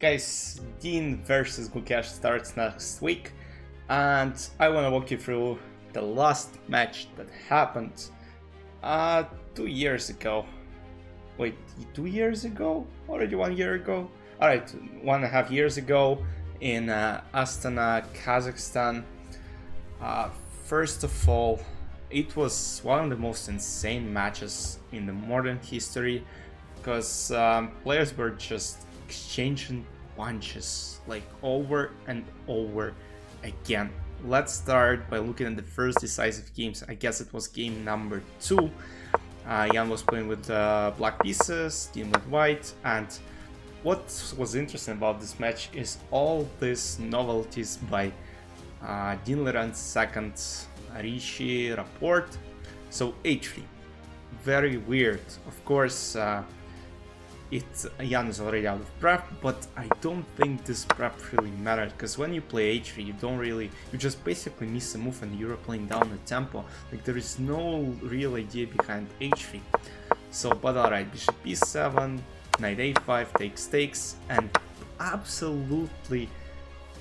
Guys, Dean versus Gukesh starts next week, and I want to walk you through the last match that happened 2 years ago. Wait, 2 years ago? Already 1 year ago? Alright, 1.5 years ago in Astana, Kazakhstan. First of all, it was one of the most insane matches in the modern history because players were just exchanging punches like over and over again. Let's start by looking at the first decisive games. I guess it was game number 2. Jan was playing with black pieces, Dean with white, and what was interesting about this match is all these novelties by Dean Liren's second Rishi rapport. So h3, very weird. Of course, Jan is already out of prep, but I don't think this prep really mattered, because when you play h3 you just basically miss a move and you're playing down the tempo. Like, there is no real idea behind h3. So, but alright, bishop b7, knight a5 takes, and absolutely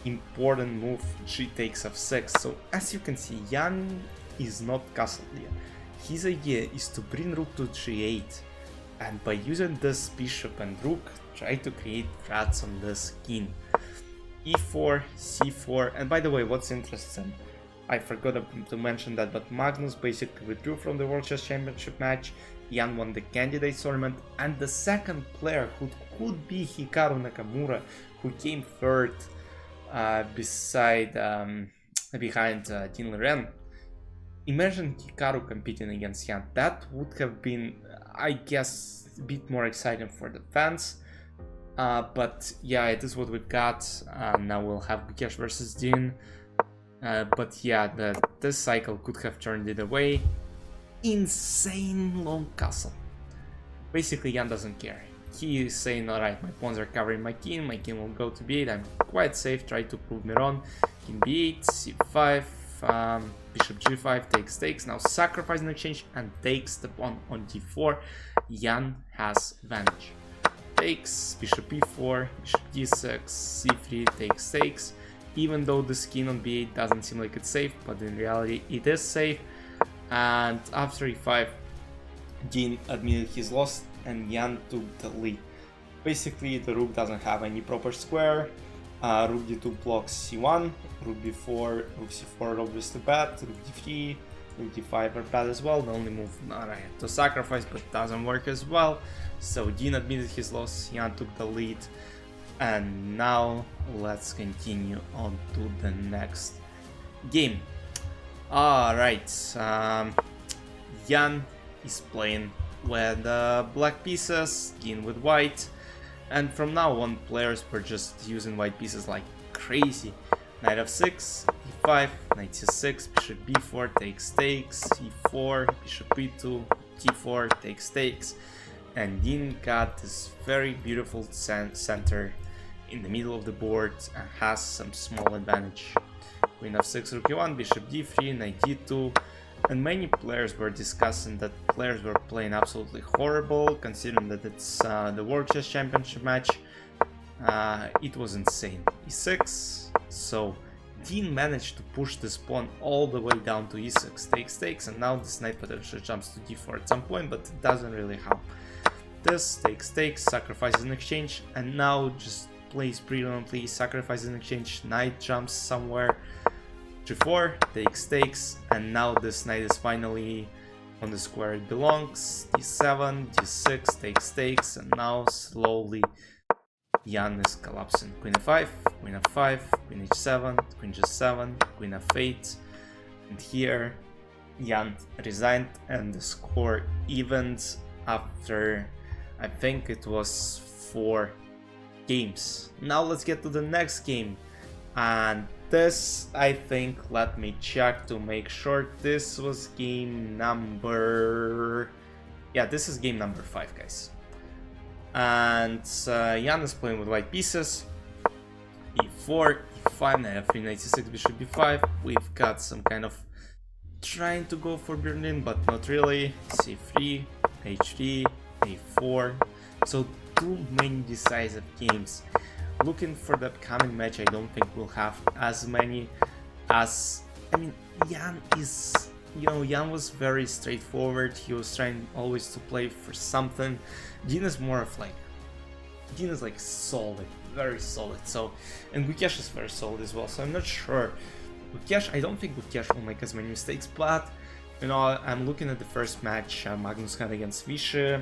important move, g takes f6. So as you can see, Jan is not castled yet. His idea is to bring rook to g8, and by using this bishop and rook, try to create threats on this king. e4, c4, and by the way, what's interesting, I forgot to mention that, but Magnus basically withdrew from the World Chess Championship match. Jan won the candidates tournament, and the second player who could be Hikaru Nakamura, who came third behind Dean Liren. Imagine Hikaru competing against Jan. That would have been, I guess, a bit more exciting for the fans. But yeah, it is what we got. Now we'll have Gukesh versus Dean. But yeah, this cycle could have turned it away. Insane long castle. Basically, Jan doesn't care. He is saying, alright, my pawns are covering my king will go to b8, I'm quite safe, try to prove me wrong. King b8, c5, bishop g5 takes, now sacrifice in exchange and takes the pawn on d4. Jan has advantage. Takes, bishop b4, bishop d6, c3 takes. Even though this king on b8 doesn't seem like it's safe, but in reality it is safe. And after e5, Dean admitted his loss and Jan took the lead. Basically, the rook doesn't have any proper square. Rook d2 blocks c1, rook b4, rook c4 obviously bad, rook d3, rook d5 are bad as well. The only move I had to sacrifice, but doesn't work as well. So Dean admitted his loss, Jan took the lead, and now let's continue on to the next game. Alright, Jan is playing with black pieces, Dean with white, and from now on players were just using white pieces like crazy. Knight f6, e5, knight c6, bishop b4 takes, e4, bishop b2, g4 takes, and Dean got this very beautiful center in the middle of the board and has some small advantage. Queen f6, rook e1, bishop d3, knight d2, and many players were discussing that players were playing absolutely horrible, considering that it's the World Chess Championship match. It was insane. e6, so Dean managed to push this pawn all the way down to e6, takes, and now this knight potentially jumps to d4 at some point, but it doesn't really help. This takes, sacrifices in exchange, and now just plays brilliantly, sacrifices in exchange, knight jumps somewhere, g4 takes, and now this knight is finally on the square it belongs. d7, d6 takes, and now slowly Jan is collapsing. Queen f5, queen f5, queen h7, queen g7, queen f8, and here Jan resigned and the score evened after, I think it was 4 games. Now let's get to the next game, and this, I think, let me check to make sure, this was game number, yeah, this is game number 5, guys. And Jan is playing with white pieces, e4, e5, knight f3, knight c6, bishop b5. We've got some kind of trying to go for Berlin, but not really. c3, h3, a4. So too many decisive games. looking for the upcoming match, I don't think we'll have as many as, I mean, Jan is, you know, Jan was very straightforward. He was trying always to play for something. Dean is more of like, Dean is like solid, very solid. So, and Gukesh is very solid as well. So I'm not sure. Gukesh, I don't think Gukesh will make as many mistakes, but you know, I'm looking at the first match Magnus had against Vishy,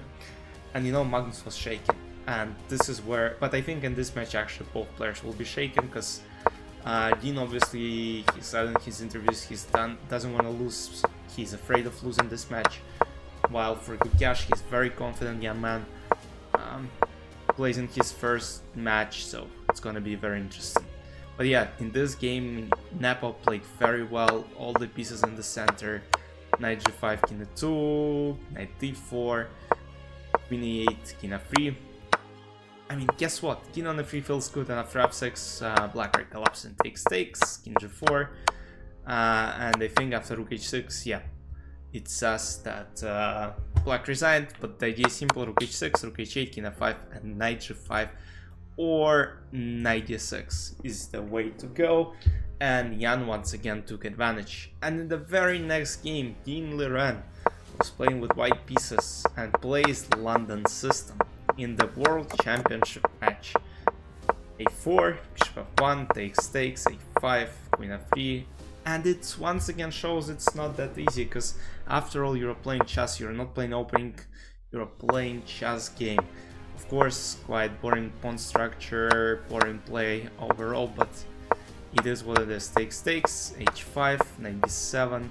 and you know, Magnus was shaken. And this is where, but I think in this match actually both players will be shaken, because Dean obviously, he said in his interviews doesn't want to lose, he's afraid of losing this match, while for Gukesh he's very confident young man, plays in his first match, so it's gonna be very interesting. But yeah, in this game Nepo played very well, all the pieces in the center, knight g5, king e2, knight d4, queen e8, king f3. I mean, guess what? King on f3 feels good, and after f6, black collapses and takes takes, king g4, and I think after rook h6, yeah, it says that black resigned, but the idea is simple: rook h6, rook h8, king f5, and knight g5, or knight d6 is the way to go, and Jan once again took advantage. And in the very next game, Dean Liren was playing with white pieces and plays London system in the World Championship match. a4, bishop f1, takes, a5, queen f3, and it once again shows it's not that easy, because after all, you're playing chess, you're not playing opening, you're playing chess game. Of course, quite boring pawn structure, boring play overall, but it is what it is. Takes, h5, knight b7.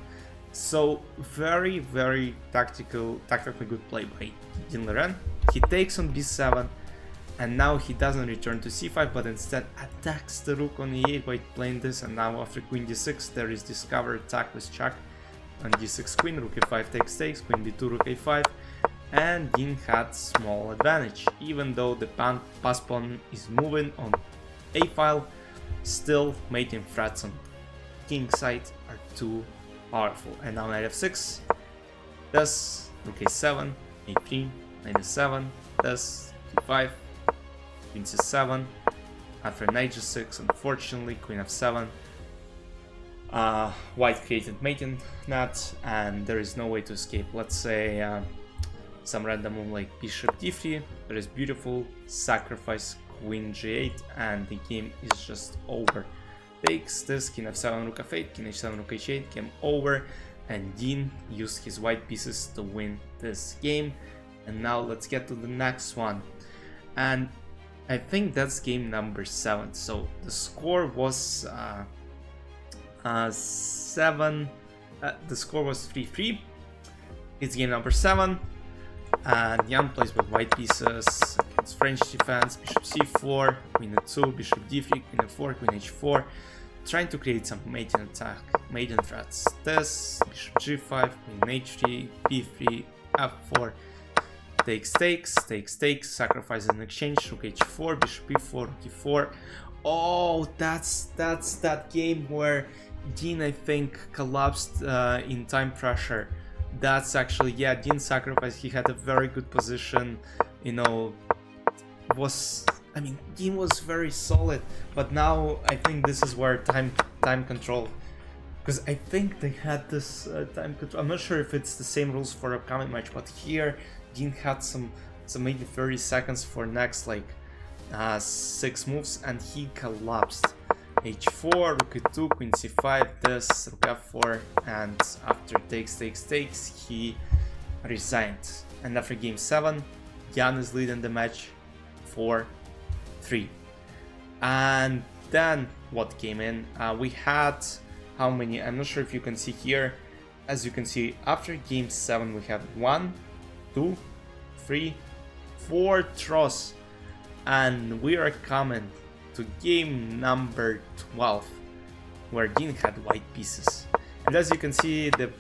So very, very tactically good play by Dean Liren. He takes on b7, and now he doesn't return to c5, but instead attacks the rook on e8 by playing this, and now after queen d6 there is discovered attack with check on d6 queen, rook e5 takes, queen b2, rook a5, and Dean had small advantage. Even though the pass pawn is moving on a file, still mating threats on king side are too powerful. And now knight f6, thus rook a7, a3, knight e7, thus d5, queen c7, after knight g6, unfortunately, queen f7, white created mating net, and there is no way to escape. Let's say some random move like bishop d3, that is beautiful, sacrifice queen g8, and the game is just over. Takes this, king f7, rook f8, king h7, rook h8, game over, and Dean used his white pieces to win this game. And now let's get to the next one, and I think that's game number 7. So the score was 7. The score was 3-3. It's game number 7, and Jan plays with white pieces against French defense. Bishop c4, queen e2, bishop d3, queen f4, queen h4, trying to create some mating attack, mating threats. This, bishop g5, queen h3, b3, f4. Takes, sacrifices in exchange, rook h4, bishop e4, rook e4. Oh, that's that game where Dean, I think, collapsed in time pressure. That's actually, yeah, Dean sacrificed. He had a very good position, you know, Dean was very solid, but now I think this is where time control, because I think they had this time control. I'm not sure if it's the same rules for upcoming match, but here Dean had some maybe 30 seconds for next like 6 moves, and he collapsed. h4, rook e2, queen c5, this, rook f4, and after takes, he resigned. And after game 7, Jan is leading the match 4-3. And then what came in? We had how many? I'm not sure if you can see here. As you can see, after game 7, we have 1, 2, 3, 4 draws, and we are coming to game number 12, where Dean had white pieces. And as you can see, the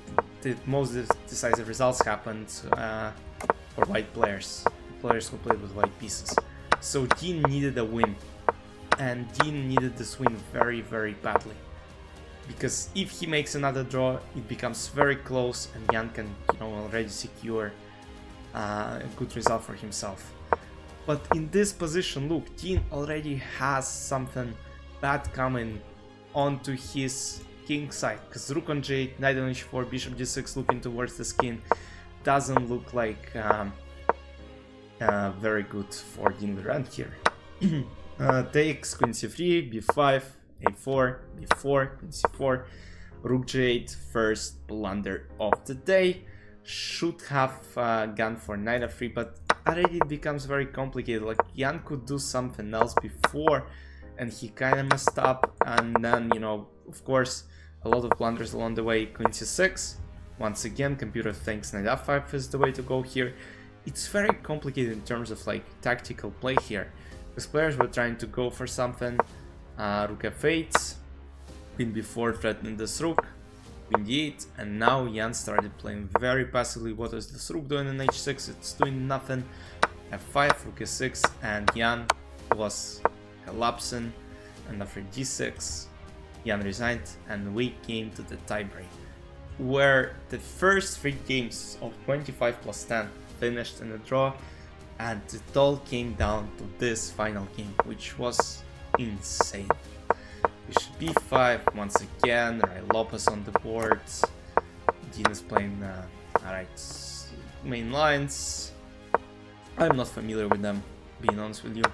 most decisive results happened for white players who played with white pieces. So Dean needed a win, and Dean needed this win very, very badly, because if he makes another draw, it becomes very close, and Jan can, already secure a good result for himself. But in this position, look, Dean already has something bad coming onto his king side, because rook on g8, knight on h4, bishop g6 looking towards the skin doesn't look like very good for Dean Liren here. Takes queen c3, b5, a4, b4, queen c4, rook g8, first blunder of the day. Should have gone for knight f3, but already it becomes very complicated. Like, Jan could do something else before, and he kind of messed up. And then, you know, of course, a lot of blunders along the way. Queen c6. Once again, computer thinks knight f5 is the way to go here. It's very complicated in terms of like tactical play here, because players were trying to go for something. Rook f8, queen b4 threatening this rook, queen d8, and now Jan started playing very passively. What is this rook doing in h6? It's doing nothing. f5, rook e6, and Jan was collapsing. And after d6, Jan resigned, and we came to the tiebreak, where the first 3 games of 25 plus 10 finished in a draw, and it all came down to this final game, which was insane. Bishop b5 once again, right, Lopez on the board. Dean is playing alright, main lines. I'm not familiar with them, being honest with you.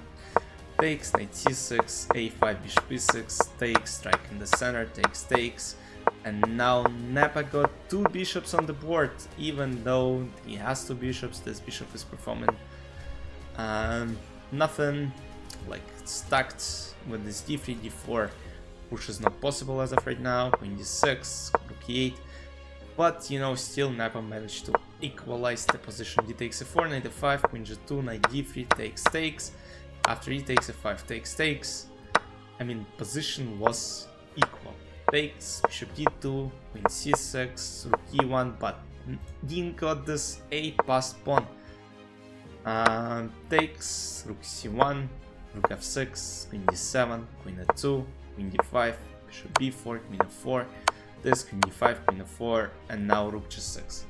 Takes, knight c6, a5, bishop b6, takes, strike in the center, takes. And now Nepo got 2 bishops on the board. Even though he has 2 bishops, this bishop is performing nothing. Like, stacked with this d3, d4, push is not possible as of right now. Queen d6, rook e8. But, you know, still Nepo managed to equalize the position. D takes a4, knight f5, queen g2, knight d3, takes. After e takes a5, takes. I mean, position was equal. Takes, bishop d2, queen c6, rook e1, but Dean got this a passed pawn. Takes, rook c1, rook f6, queen d7, queen e2, queen d5, bishop b4, queen f4, this queen d5, queen f4, and now rook g6.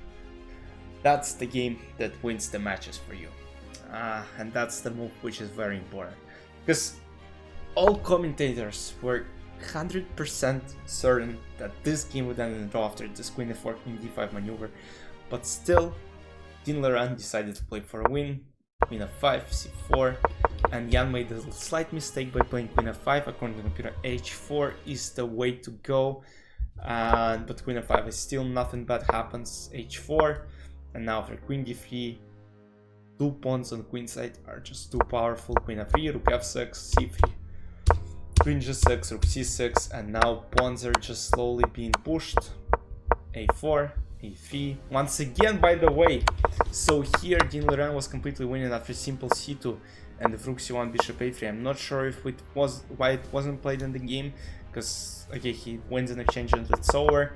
That's the game that wins the matches for you. And that's the move which is very important, because all commentators were 100% certain that this game would end in a draw after this queen f4, queen d5 maneuver, but still Dean Liren decided to play for a win. Queen f5, c4, and Jan made a slight mistake by playing queen f5. According to the computer, h4 is the way to go, but queen f5 is still nothing bad happens. H4, and now for queen d3, 2 pawns on queen side are just too powerful. Queen f3, rook f6, c3, queen g6, rook c6, and now pawns are just slowly being pushed. a4, a3, once again, by the way. So here Dean Liren was completely winning after simple c2 and the rook c1, bishop a3. I'm not sure if it was why it wasn't played in the game, because okay, he wins an exchange and it's over.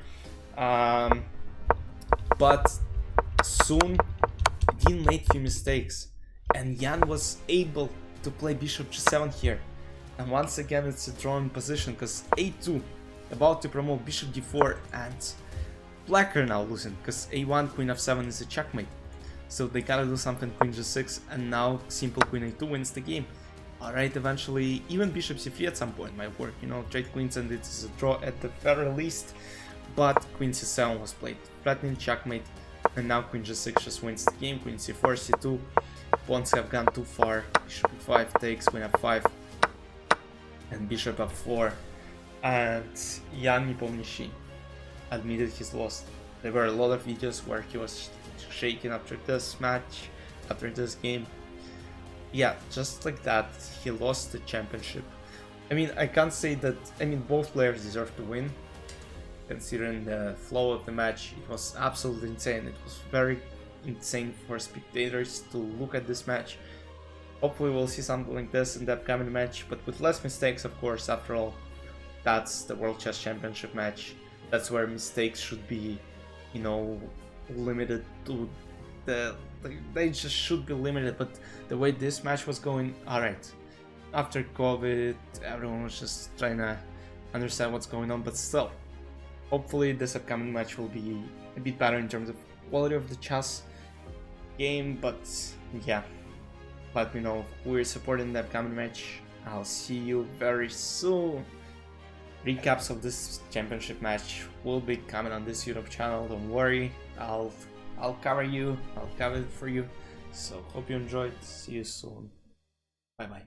But soon Dean made few mistakes, and Jan was able to play bishop g7 here. And once again, it's a drawing position, because a2 about to promote bishop d4, and black are now losing, because a1, queen f7 is a checkmate. So they gotta do something, queen g6, and now simple queen a2 wins the game. Alright, eventually, even bishop c3 at some point might work, you know, trade queens and it's a draw at the very least. But queen c7 was played, threatening checkmate, and now queen g6 just wins the game. Queen c4, c2, pawns have gone too far, bishop e5 takes, queen f5, and bishop f4, and Jan Nepomniachtchi admitted his loss. There were a lot of videos where he was shaking after this match, after this game. Yeah, just like that, he lost the championship. I mean, I can't say that, I mean, both players deserve to win, considering the flow of the match. It was absolutely insane. It was very insane for spectators to look at this match. Hopefully we'll see something like this in the upcoming match, but with less mistakes, of course. After all, that's the World Chess Championship match. That's where mistakes should be, you know, limited to they just should be limited. But the way this match was going, alright, after COVID, everyone was just trying to understand what's going on, but still, hopefully this upcoming match will be a bit better in terms of quality of the chess game. But yeah, let me know who you're supporting in the upcoming match. I'll see you very soon. Recaps of this championship match will be coming on this YouTube channel, don't worry. I'll cover it for you. So hope you enjoyed. See you soon. Bye bye.